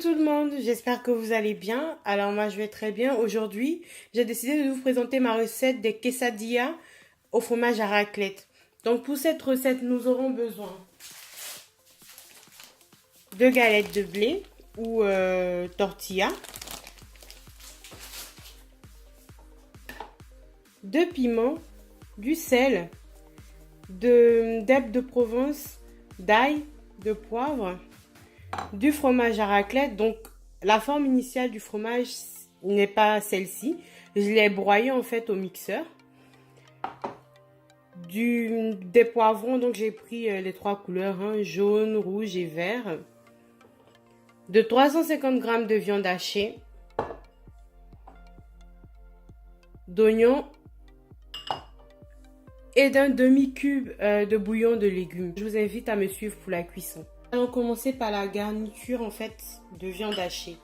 tout le monde, j'espère que vous allez bien. Alors moi je vais très bien. Aujourd'hui, j'ai décidé de vous présenter ma recette des quesadillas au fromage à raclette. Donc pour cette recette, nous aurons besoin de galettes de blé ou tortilla, de piment, du sel, d'herbes de Provence, d'ail, de poivre, du fromage à raclette. Donc la forme initiale du fromage n'est pas celle-ci. Je l'ai broyé en fait au mixeur. Des poivrons, donc j'ai pris les trois couleurs, hein, jaune, rouge et vert. De 350 g de viande hachée. D'oignons. Et d'un demi-cube de bouillon de légumes. Je vous invite à me suivre pour la cuisson. Allons commencer par la garniture en fait de viande hachée.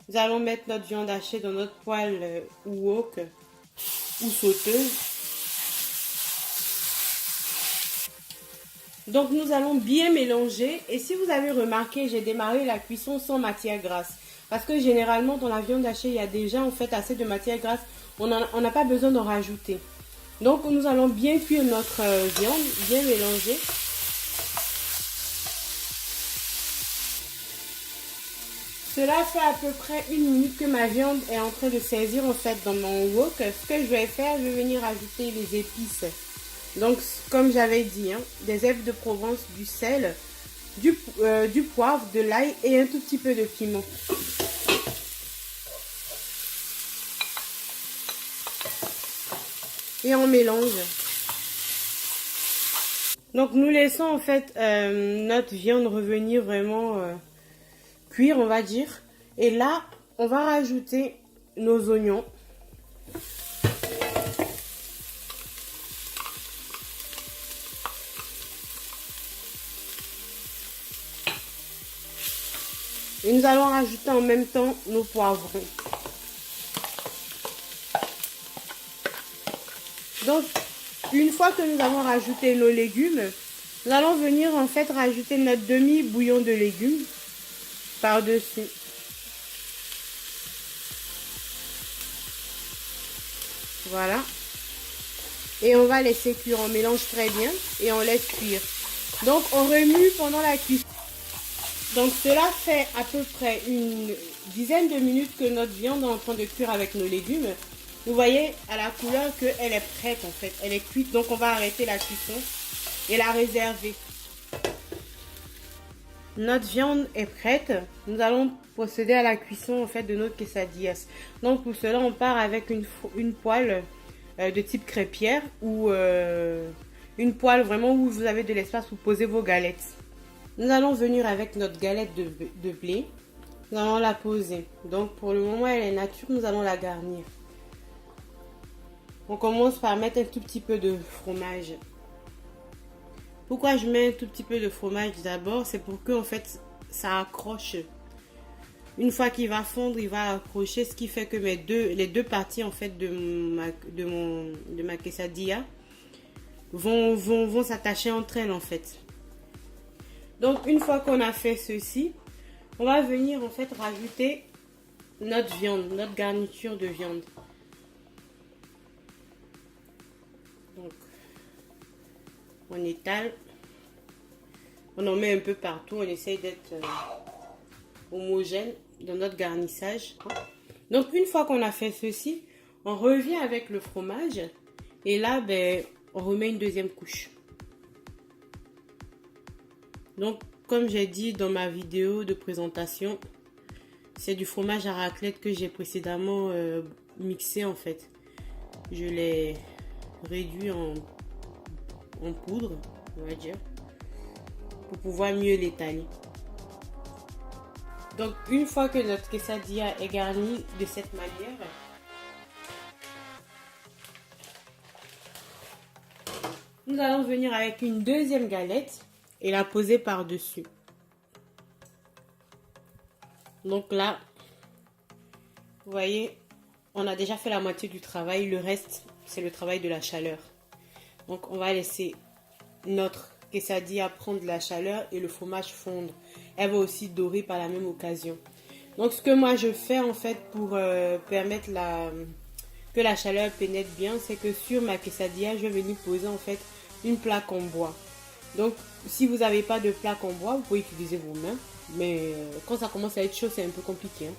Nous allons mettre notre viande hachée dans notre poêle ou wok ou sauteuse. Donc nous allons bien mélanger. Et si vous avez remarqué, j'ai démarré la cuisson sans matière grasse. Parce que généralement dans la viande hachée, il y a déjà en fait assez de matière grasse. On n'a pas besoin d'en rajouter. Donc nous allons bien cuire notre viande, bien mélanger. Cela fait à peu près 1 minute que ma viande est en train de saisir en fait dans mon wok. Ce que je vais faire, je vais venir ajouter les épices. Donc comme j'avais dit, hein, des herbes de Provence, du sel, du poivre, de l'ail et un tout petit peu de piment. Et on mélange. Donc nous laissons en fait notre viande revenir vraiment cuire, on va dire. Et là, on va rajouter nos oignons. Et nous allons rajouter en même temps nos poivrons. Donc, une fois que nous avons rajouté nos légumes, nous allons venir en fait rajouter notre demi-bouillon de légumes par-dessus. Voilà. Et on va laisser cuire. On mélange très bien et on laisse cuire. Donc, on remue pendant la cuisson. Donc, cela fait à peu près une dizaine de minutes que notre viande est en train de cuire avec nos légumes. Vous voyez à la couleur qu'elle est prête en fait. Elle est cuite. Donc, on va arrêter la cuisson et la réserver. Notre viande est prête. Nous allons procéder à la cuisson en fait de notre quesadillas. Donc, pour cela, on part avec une poêle de type crêpière ou une poêle vraiment où vous avez de l'espace pour poser vos galettes. Nous allons venir avec notre galette de blé. Nous allons la poser. Donc pour le moment elle est nature, nous allons la garnir. On commence par mettre un tout petit peu de fromage. Pourquoi je mets un tout petit peu de fromage d'abord? C'est pour que en fait ça accroche. Une fois qu'il va fondre, il va accrocher, ce qui fait que les deux parties en fait de ma quesadilla vont s'attacher entre elles en fait. Donc une fois qu'on a fait ceci, on va venir en fait rajouter notre viande, notre garniture de viande. Donc on étale, on en met un peu partout, on essaye d'être homogène dans notre garnissage. Donc une fois qu'on a fait ceci, on revient avec le fromage et là on remet une deuxième couche. Donc, comme j'ai dit dans ma vidéo de présentation, c'est du fromage à raclette que j'ai précédemment mixé en fait. Je l'ai réduit en poudre, on va dire, pour pouvoir mieux l'étaler. Donc, une fois que notre quesadilla est garnie de cette manière, nous allons venir avec une deuxième galette et la poser par-dessus. Donc là, vous voyez, on a déjà fait la moitié du travail. Le reste, c'est le travail de la chaleur. Donc on va laisser notre quesadilla prendre de la chaleur et le fromage fondre. Elle va aussi dorer par la même occasion. Donc ce que moi je fais en fait pour permettre que la chaleur pénètre bien, c'est que sur ma quesadilla, je vais venir poser en fait une plaque en bois. Donc si vous n'avez pas de plaque en bois, vous pouvez utiliser vos mains. Mais quand ça commence à être chaud, c'est un peu compliqué. Hein.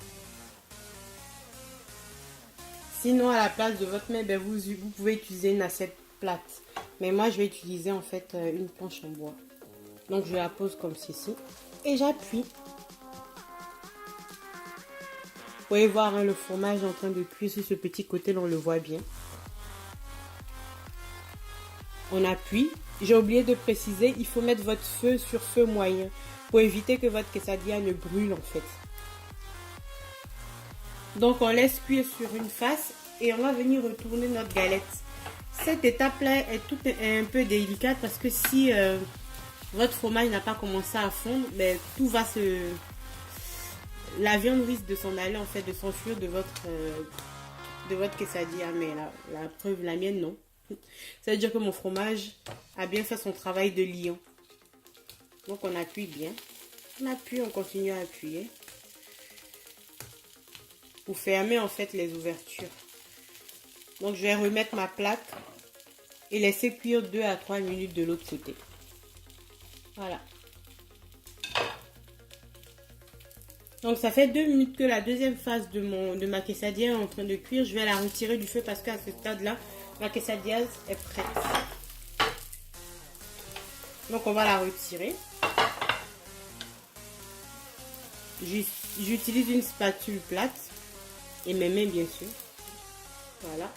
Sinon, à la place de votre main, ben, vous pouvez utiliser une assiette plate. Mais moi, je vais utiliser en fait une planche en bois. Donc je la pose comme ceci. Et j'appuie. Vous pouvez voir hein, le fromage en train de cuire sur ce petit côté, là on le voit bien. On appuie. J'ai oublié de préciser, il faut mettre votre feu sur feu moyen pour éviter que votre quesadilla ne brûle en fait. Donc on laisse cuire sur une face et on va venir retourner notre galette. Cette étape-là est un peu délicate parce que si votre fromage n'a pas commencé à fondre, ben, tout va se... La viande risque de s'en aller en fait, de s'enfuir de votre quesadilla, mais la preuve, la mienne non. Ça veut dire que mon fromage a bien fait son travail de liant. Donc on appuie bien. On appuie, on continue à appuyer. Pour fermer en fait les ouvertures. Donc je vais remettre ma plaque et laisser cuire 2 à 3 minutes de l'autre côté. Voilà. Donc ça fait 2 minutes que la deuxième phase de ma quesadilla est en train de cuire. Je vais la retirer du feu parce qu'à ce stade-là, ma quesadilla est prête. Donc on va la retirer. J'utilise une spatule plate et mes mains bien sûr. Voilà.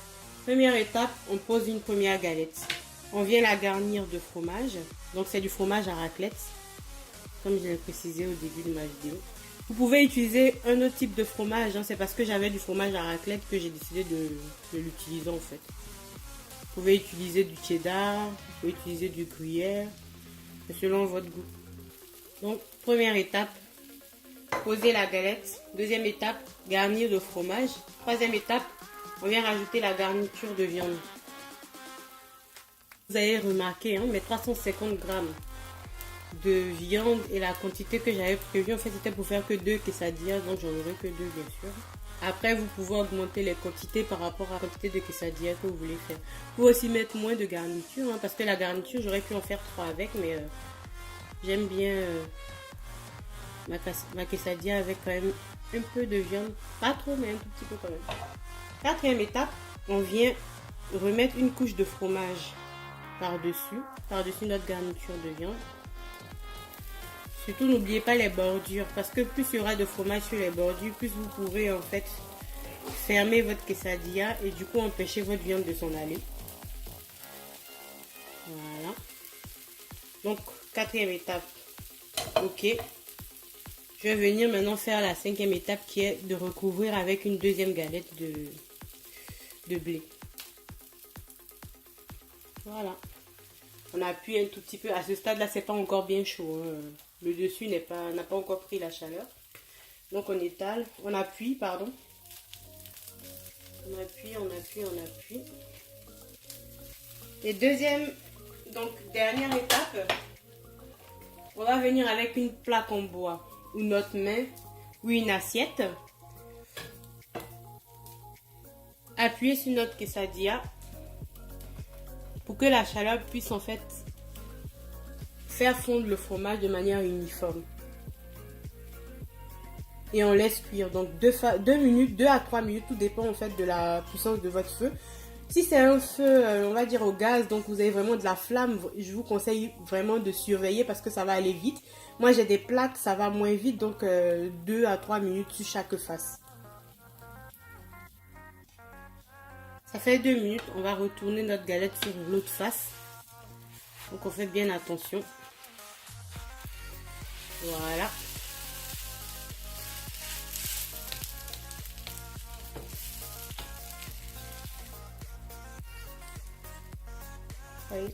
Première étape, on pose une première galette. On vient la garnir de fromage. Donc c'est du fromage à raclette, comme je l'ai précisé au début de ma vidéo. Vous pouvez utiliser un autre type de fromage. Hein. C'est parce que j'avais du fromage à raclette que j'ai décidé de l'utiliser en fait. Vous pouvez utiliser du cheddar, vous pouvez utiliser du gruyère, selon votre goût. Donc première étape, poser la galette. Deuxième étape, garnir de fromage. Troisième étape, on vient rajouter la garniture de viande. Vous avez remarqué, hein, mes 350 grammes de viande et la quantité que j'avais prévue, en fait, c'était pour faire que 2 quesadillas, donc j'en aurai que 2 bien sûr. Après, vous pouvez augmenter les quantités par rapport à la quantité de quesadillas que vous voulez faire. Vous pouvez aussi mettre moins de garniture, hein, parce que la garniture, j'aurais pu en faire 3 avec, mais j'aime bien ma quesadilla avec quand même un peu de viande. Pas trop, mais un tout petit peu quand même. Quatrième étape, on vient remettre une couche de fromage par-dessus notre garniture de viande. Surtout, n'oubliez pas les bordures, parce que plus il y aura de fromage sur les bordures, plus vous pourrez en fait fermer votre quesadilla et du coup empêcher votre viande de s'en aller. Voilà. Donc, quatrième étape, ok. Je vais venir maintenant faire la cinquième étape qui est de recouvrir avec une deuxième galette de blé. Voilà. On appuie un tout petit peu. À ce stade-là, c'est pas encore bien chaud. Hein. Le dessus n'a pas encore pris la chaleur. Donc on étale, on appuie, pardon. On appuie, on appuie, on appuie. Et dernière étape, on va venir avec une plaque en bois ou notre main ou une assiette. Appuyer sur notre quesadilla pour que la chaleur puisse en fait faire fondre le fromage de manière uniforme. Et on laisse cuire. Donc 2 minutes, 2 à 3 minutes, tout dépend en fait de la puissance de votre feu. Si c'est un feu, on va dire au gaz, donc vous avez vraiment de la flamme, je vous conseille vraiment de surveiller parce que ça va aller vite. Moi j'ai des plaques, ça va moins vite, donc 2 à 3 minutes sur chaque face. Ça fait 2 minutes, on va retourner notre galette sur l'autre face. Donc on fait bien attention. Voilà. Oui.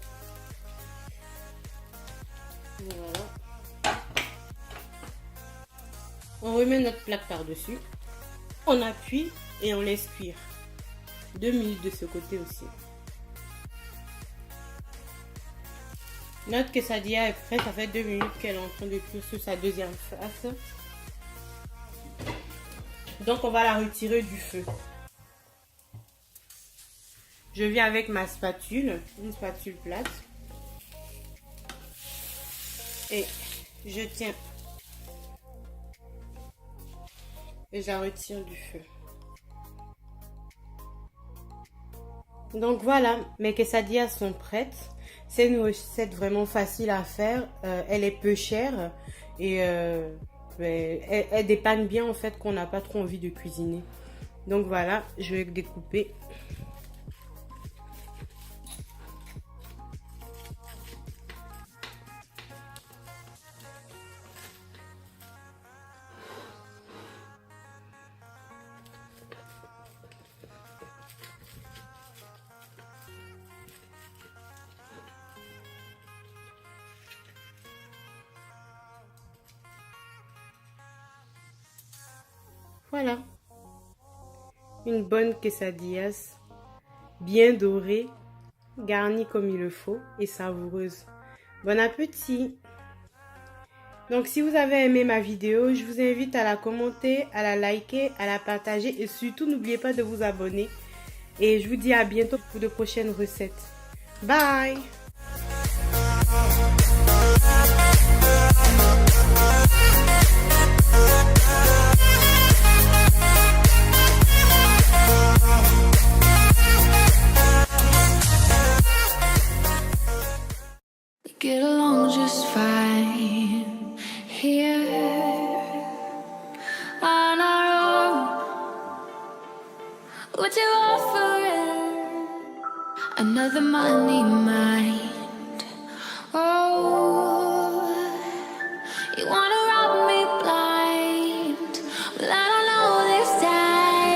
Voilà. On remet notre plaque par-dessus. On appuie et on laisse cuire. 2 minutes de ce côté aussi. Notre quesadilla est prête, ça fait 2 minutes qu'elle est en train de cuire sur sa deuxième face. Donc on va la retirer du feu. Je viens avec ma spatule, une spatule plate. Et je tiens. Et je la retire du feu. Donc voilà, mes quesadillas sont prêtes. C'est une recette vraiment facile à faire. Elle est peu chère. Et elle dépanne bien en fait qu'on n'a pas trop envie de cuisiner. Donc voilà, je vais découper. Voilà, une bonne quesadillas, bien dorée, garnie comme il le faut et savoureuse. Bon appétit! Donc si vous avez aimé ma vidéo, je vous invite à la commenter, à la liker, à la partager et surtout n'oubliez pas de vous abonner. Et je vous dis à bientôt pour de prochaines recettes. Bye! Get along just fine here on our own. Would you offer it another money mind? Oh.